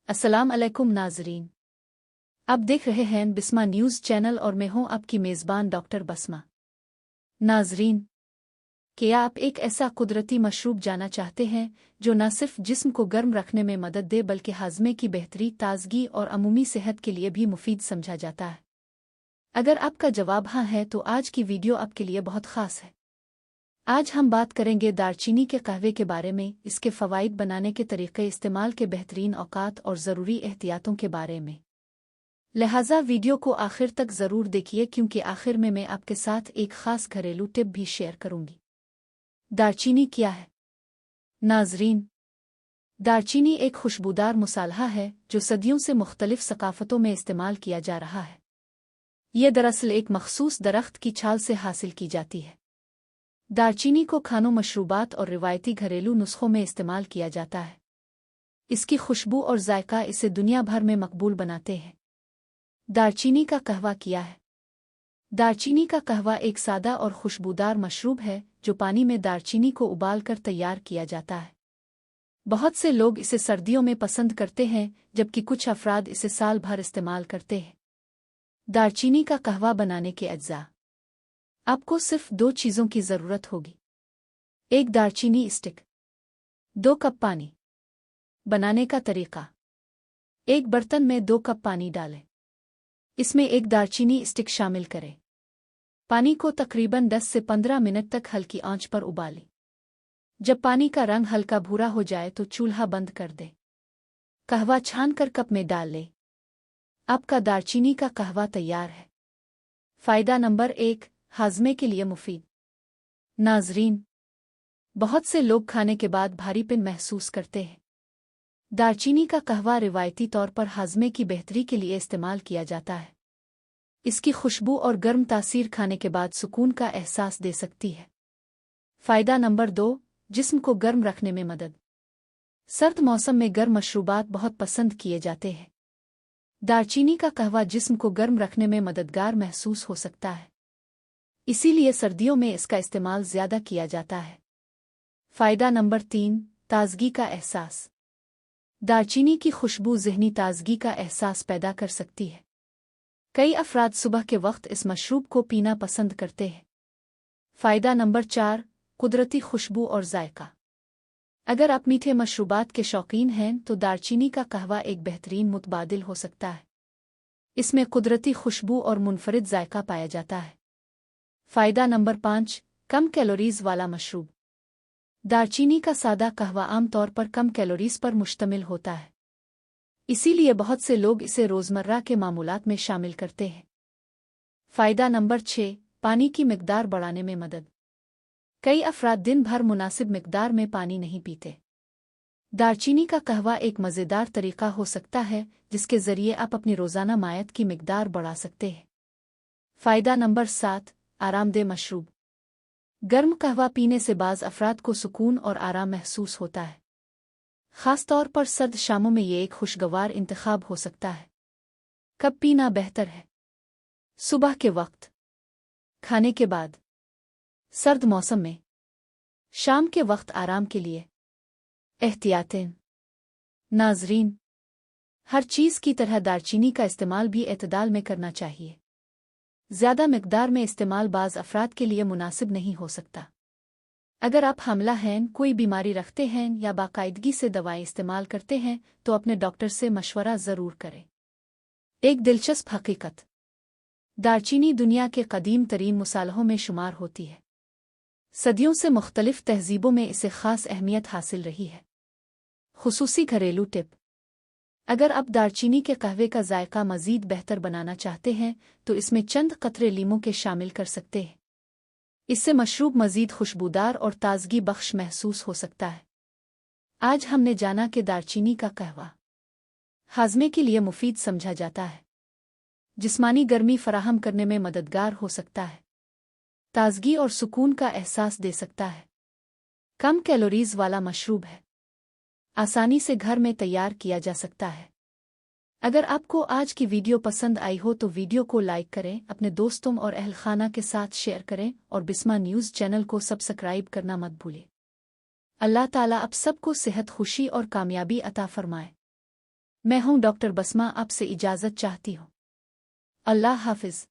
अस्सलाम अलैकुम नाजरीन। आप देख रहे हैं बिस्मा न्यूज़ चैनल और मैं हूं आपकी मेज़बान डॉक्टर बस्मा। नाजरीन, क्या आप एक ऐसा कुदरती मशरूब जाना चाहते हैं जो न सिर्फ जिस्म को गर्म रखने में मदद दे बल्कि हाजमे की बेहतरी, ताजगी और अमूमी सेहत के लिए भी मुफीद समझा जाता है? अगर आपका जवाब हाँ है तो आज की वीडियो आपके लिए बहुत ख़ास है। आज हम बात करेंगे दालचीनी के कहवे के बारे में, इसके फ़वाइद, बनाने के तरीक़े, इस्तेमाल के बेहतरीन औक़ात और ज़रूरी एहतियातों के बारे में। लिहाजा वीडियो को आखिर तक ज़रूर देखिए क्योंकि आखिर में मैं आपके साथ एक ख़ास घरेलू टिप भी शेयर करूंगी। दालचीनी क्या है? नाजरीन, दालचीनी एक खुशबूदार मसाला है जो सदियों से मुख्तलिफ सकाफ़तों में इस्तेमाल किया जा रहा है। यह दरअसल एक मखसूस दरख्त की छाल से हासिल की जाती है। दालचीनी को खानों, मशरूबात और रिवायती घरेलू नुस्खों में इस्तेमाल किया जाता है। इसकी खुशबू और जायका इसे दुनिया भर में मकबूल बनाते हैं। दालचीनी का कहवा क्या है? दालचीनी का कहवा एक सादा और खुशबूदार मशरूब है जो पानी में दालचीनी को उबालकर तैयार किया जाता है। बहुत से लोग इसे सर्दियों में पसंद करते हैं जबकि कुछ अफराद इसे साल भर इस्तेमाल करते हैं। दालचीनी का कहवा बनाने के अज्जा। आपको सिर्फ 2 चीज़ों की ज़रूरत होगी। 1 दालचीनी स्टिक, 2 कप पानी। बनाने का तरीका: एक बर्तन में 2 कप पानी डालें। इसमें 1 दालचीनी स्टिक शामिल करें। पानी को तकरीबन 10 से 15 मिनट तक हल्की आंच पर उबालें। जब पानी का रंग हल्का भूरा हो जाए तो चूल्हा बंद कर दें। कहवा छानकर कप में डाल लें। आपका दालचीनी का कहवा तैयार है। फ़ायदा नंबर 1: हाजमे के लिए मुफीद। नाजरीन, बहुत से लोग खाने के बाद भारीपन महसूस करते हैं। दालचीनी का कहवा रिवायती तौर पर हाजमे की बेहतरी के लिए इस्तेमाल किया जाता है। इसकी खुशबू और गर्म तासीर खाने के बाद सुकून का एहसास दे सकती है। फ़ायदा नंबर 2: जिस्म को गर्म रखने में मदद। सर्द मौसम में गर्म मशरूबात बहुत पसंद किए जाते हैं। दालचीनी का कहवा जिस्म को गर्म रखने में मददगार महसूस हो सकता है, इसीलिए सर्दियों में इसका इस्तेमाल ज़्यादा किया जाता है। फ़ायदा नंबर 3: ताजगी का एहसास। दालचीनी की खुशबू ज़हनी ताजगी का एहसास पैदा कर सकती है। कई अफराद सुबह के वक्त इस मशरूब को पीना पसंद करते हैं। फ़ायदा नंबर 4: कुदरती खुशबू और जायका। अगर आप मीठे मशरूबात के शौकीन हैं तो दालचीनी का कहवा एक बेहतरीन मुतबादिल हो सकता है। इसमें कुदरती खुशबू और मुनफरिद जायका पाया जाता है। फ़ायदा नंबर 5: कम कैलोरीज़ वाला मशरूब। दालचीनी का सादा कहवा आमतौर पर कम कैलोरीज़ पर मुश्तमिल होता है, इसीलिए बहुत से लोग इसे रोज़मर्रा के मामूलात में शामिल करते हैं। फ़ायदा नंबर 6: पानी की मिकदार बढ़ाने में मदद। कई अफराद दिन भर मुनासिब मिकदार में पानी नहीं पीते। दालचीनी का कहवा एक मज़ेदार तरीका हो सकता है जिसके ज़रिए आप अपनी रोज़ाना मायत की मिकदार बढ़ा सकते हैं। फ़ायदा नंबर 7: आरामदेह मशरूब। गर्म कहवा पीने से बाज़ अफराद को सुकून और आराम महसूस होता है। ख़ास तौर पर सर्द शामों में ये एक खुशगवार इंतखाब हो सकता है। कब पीना बेहतर है? सुबह के वक्त, खाने के बाद, सर्द मौसम में, शाम के वक्त आराम के लिए। एहतियातें: नाजरीन, हर चीज़ की तरह दालचीनी का इस्तेमाल भी एतदाल में करना चाहिए। ज़्यादा मिकदार में इस्तेमाल बाज़ अफराद के लिए मुनासिब नहीं हो सकता। अगर आप हामिला हैं, कोई बीमारी रखते हैं या बाकायदगी से दवाएं इस्तेमाल करते हैं तो अपने डॉक्टर से मशवरा ज़रूर करें। एक दिलचस्प हकीकत: दालचीनी दुनिया के कदीम तरीन मसालों में शुमार होती है। सदियों से मुख्तलिफ तहज़ीबों में इसे ख़ास अहमियत हासिल रही है। खुसूसी घरेलू टिप: अगर आप दालचीनी के कहवे का जायका मज़ीद बेहतर बनाना चाहते हैं तो इसमें चंद कतरे लीमू के शामिल कर सकते हैं। इससे मशरूब मज़ीद खुशबूदार और ताजगी बख्श महसूस हो सकता है। आज हमने जाना कि दालचीनी का कहवा हाजमे के लिए मुफीद समझा जाता है, जिस्मानी गर्मी फराहम करने में मददगार हो सकता है, ताजगी और सुकून का एहसास दे सकता है, कम कैलोरीज़ वाला मशरूब है, आसानी से घर में तैयार किया जा सकता है। अगर आपको आज की वीडियो पसंद आई हो तो वीडियो को लाइक करें, अपने दोस्तों और अहल खाना के साथ शेयर करें और बिस्मा न्यूज़ चैनल को सब्सक्राइब करना मत भूलें। अल्लाह ताला आप सबको सेहत, खुशी और कामयाबी अता फरमाए। मैं हूँ डॉक्टर बसमा, आपसे इजाज़त चाहती हूँ। अल्लाह हाफ़िज़।